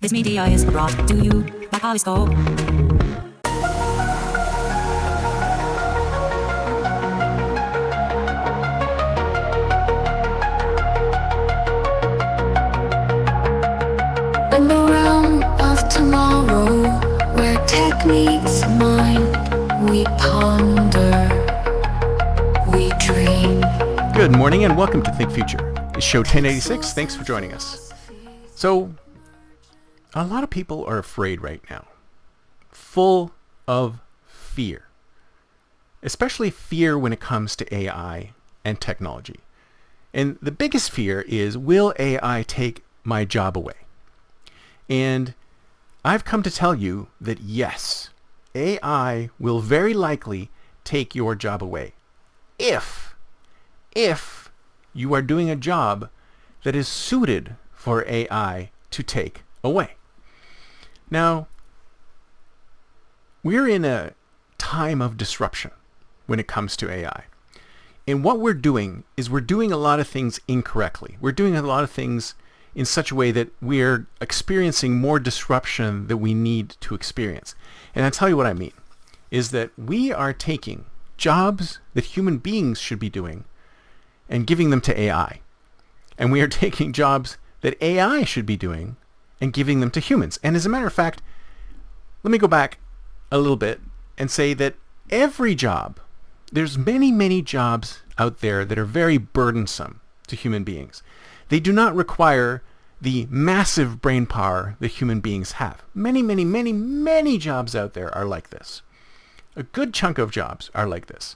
This media is brought to you by Polyscope. In the realm of tomorrow, where techniques mind, we ponder, we dream. Good morning and welcome to Think Future. It's show 1086. Thanks for joining us. So, a lot of people are afraid right now, full of fear, especially fear when it comes to AI and technology. And the biggest fear is, will AI take my job away? And I've come to tell you that yes, AI will very likely take your job away if you are doing a job that is suited for AI to take away. Now, we're in a time of disruption when it comes to AI. And what we're doing is we're doing a lot of things incorrectly. We're doing a lot of things in such a way that we're experiencing more disruption than we need to experience. And I'll tell you what I mean, is that we are taking jobs that human beings should be doing and giving them to AI. And we are taking jobs that AI should be doing and giving them to humans. And as a matter of fact, let me go back a little bit and say that every job, there's many jobs out there that are very burdensome to human beings. They do not require the massive brain power that human beings have. Many jobs out there are like this. A good chunk of jobs are like this.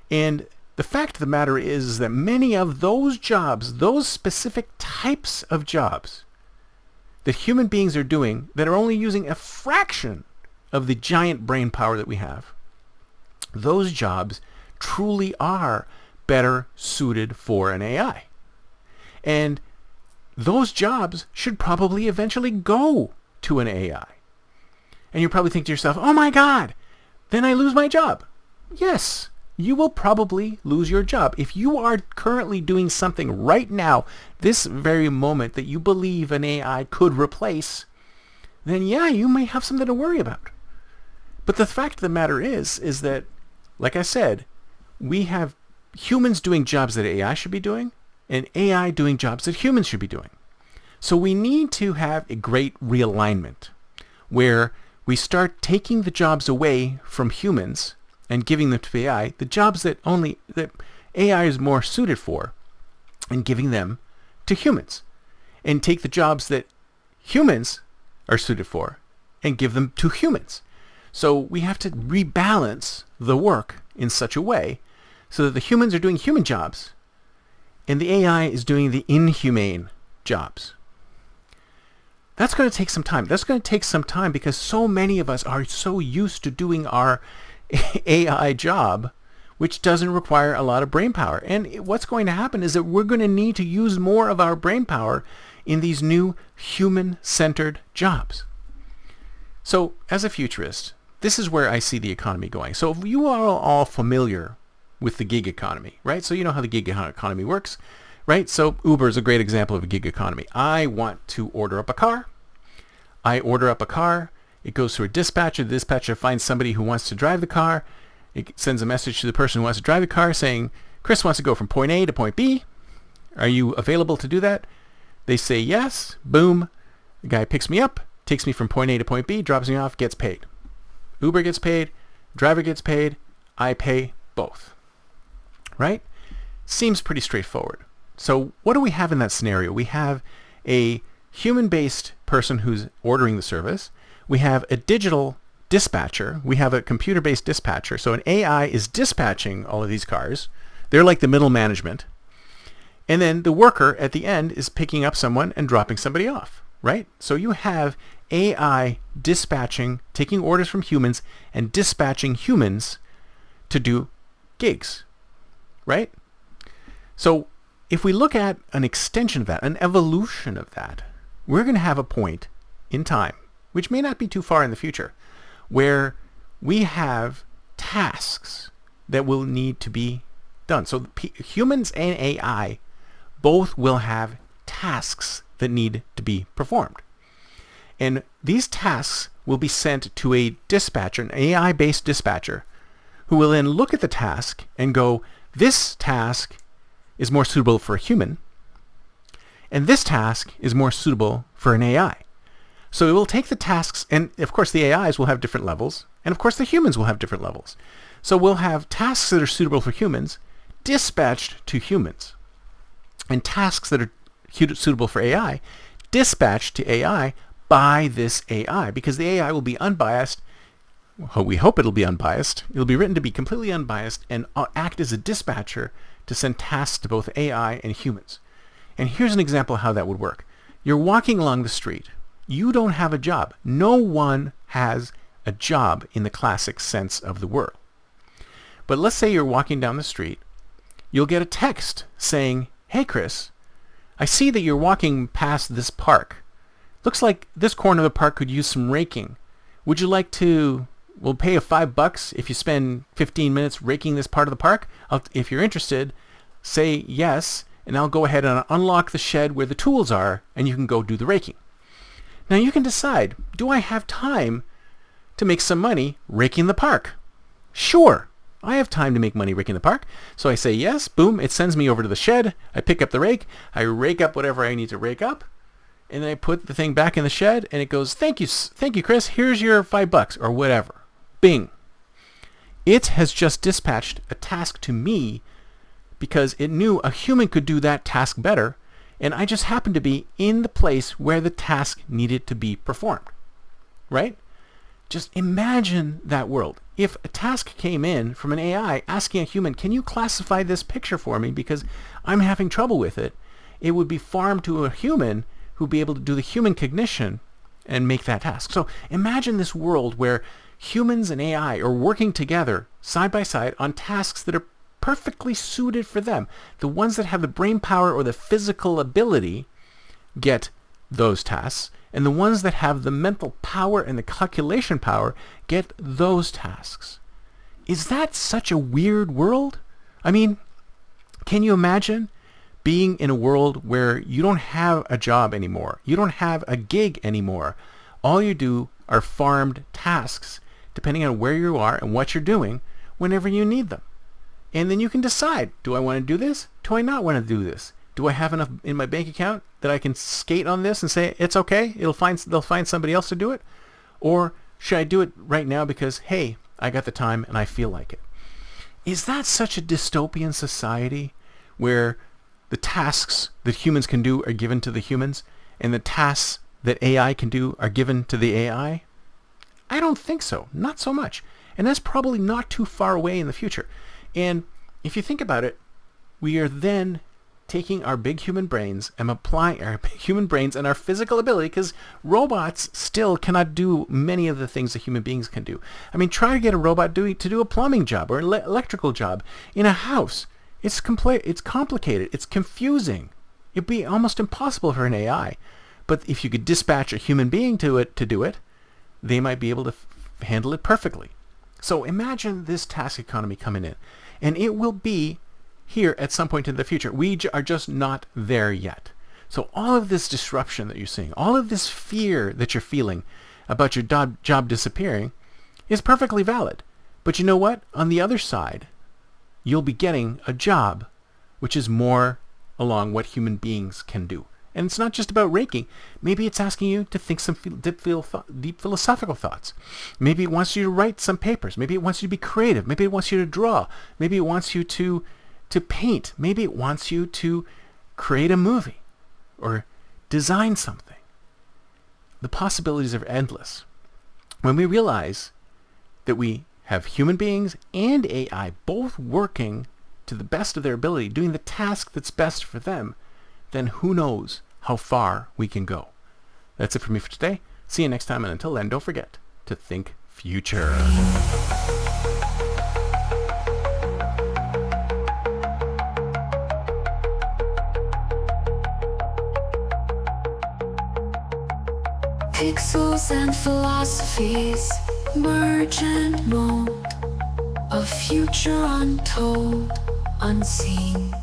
And the fact of the matter is that many of those jobs, those specific types of jobs that human beings are doing that are only using a fraction of the giant brain power that we have, those jobs truly are better suited for an AI. And those jobs should probably eventually go to an AI. And you probably think to yourself, oh my God, then I lose my job. Yes, you will probably lose your job. If you are currently doing something right now, this very moment that you believe an AI could replace, then yeah, you may have something to worry about. But the fact of the matter is that, like I said, we have humans doing jobs that AI should be doing, and AI doing jobs that humans should be doing. So we need to have a great realignment where we start taking the jobs away from humans and giving them to AI, the jobs that AI is more suited for, and giving them to humans. And take the jobs that humans are suited for and give them to humans. So we have to rebalance the work in such a way so that the humans are doing human jobs and the AI is doing the inhumane jobs. That's going to take some time. That's going to take some time because so many of us are so used to doing our AI job, which doesn't require a lot of brain power. And what's going to happen is that we're going to need to use more of our brain power in these new human-centered jobs. So as a futurist, this is where I see the economy going. So if you are all familiar with the gig economy, right? So you know how the gig economy works, right? So Uber is a great example of a gig economy. I want to order up a car. I order up a car. It goes through a dispatcher. The dispatcher finds somebody who wants to drive the car. It sends a message to the person who wants to drive the car saying, Chris wants to go from point A to point B. Are you available to do that? They say yes. Boom. The guy picks me up, takes me from point A to point B, drops me off, gets paid. Uber gets paid. Driver gets paid. I pay both. Right? Seems pretty straightforward. So what do we have in that scenario? We have a human-based person who's ordering the service. We have a digital dispatcher. We have a computer-based dispatcher. So an AI is dispatching all of these cars. They're like the middle management. And then the worker at the end is picking up someone and dropping somebody off, right? So you have AI dispatching, taking orders from humans and dispatching humans to do gigs, right? So if we look at an extension of that, an evolution of that, we're going to have a point in time, which may not be too far in the future, where we have tasks that will need to be done. So humans and AI both will have tasks that need to be performed. And these tasks will be sent to a dispatcher, an AI-based dispatcher, who will then look at the task and go, this task is more suitable for a human, and this task is more suitable for an AI. So it will take the tasks, and of course the AIs will have different levels, and of course the humans will have different levels. So we'll have tasks that are suitable for humans dispatched to humans, and tasks that are suitable for AI dispatched to AI by this AI, because the AI will be unbiased. We hope it'll be unbiased. It'll be written to be completely unbiased and act as a dispatcher to send tasks to both AI and humans. And here's an example of how that would work. You're walking along the street. You don't have a job. No one has a job in the classic sense of the word. But let's say you're walking down the street. You'll get a text saying, hey Chris, I see that you're walking past this park. Looks like this corner of the park could use some raking. Would you like to, we'll pay you $5 if you spend 15 minutes raking this part of the park. If you're interested, say yes, and I'll go ahead and unlock the shed where the tools are, and you can go do the raking. Now you can decide, do I have time to make some money raking the park? Sure, I have time to make money raking the park. So I say yes, boom, it sends me over to the shed. I pick up the rake, I rake up whatever I need to rake up, and then I put the thing back in the shed, and it goes, thank you, Chris, here's your $5 or whatever. Bing. It has just dispatched a task to me because it knew a human could do that task better, and I just happened to be in the place where the task needed to be performed. Right? Just imagine that world. If a task came in from an AI asking a human, can you classify this picture for me because I'm having trouble with it, it would be farmed to a human who'd be able to do the human cognition and make that task. So imagine this world where humans and AI are working together side by side on tasks that are perfectly suited for them. The ones that have the brain power or the physical ability get those tasks, and the ones that have the mental power and the calculation power get those tasks. Is that such a weird world? I mean, can you imagine being in a world where you don't have a job anymore? You don't have a gig anymore. All you do are farmed tasks, depending on where you are and what you're doing, whenever you need them. And then you can decide, do I want to do this? Do I not want to do this? Do I have enough in my bank account that I can skate on this and say, it's okay, they'll find somebody else to do it? Or should I do it right now because, hey, I got the time and I feel like it? Is that such a dystopian society where the tasks that humans can do are given to the humans and the tasks that AI can do are given to the AI? I don't think so. Not so much. And that's probably not too far away in the future. And if you think about it, we are then taking our big human brains and applying our human brains and our physical ability, because robots still cannot do many of the things that human beings can do. I mean, try to get a robot to do a plumbing job or an electrical job in a house. It's complicated. It's confusing. It'd be almost impossible for an AI. But if you could dispatch a human being to do it, they might be able to handle it perfectly. So imagine this task economy coming in, and it will be here at some point in the future. We are just not there yet. So all of this disruption that you're seeing, all of this fear that you're feeling about your job disappearing is perfectly valid. But you know what? On the other side, you'll be getting a job which is more along what human beings can do. And it's not just about raking. Maybe it's asking you to think some deep philosophical thoughts. Maybe it wants you to write some papers. Maybe it wants you to be creative. Maybe it wants you to draw. Maybe it wants you to paint. Maybe it wants you to create a movie or design something. The possibilities are endless. When we realize that we have human beings and AI both working to the best of their ability, doing the task that's best for them, then who knows how far we can go. That's it for me for today. See you next time, and until then, don't forget to think future. Pixels and philosophies merge and mold, a future untold, unseen.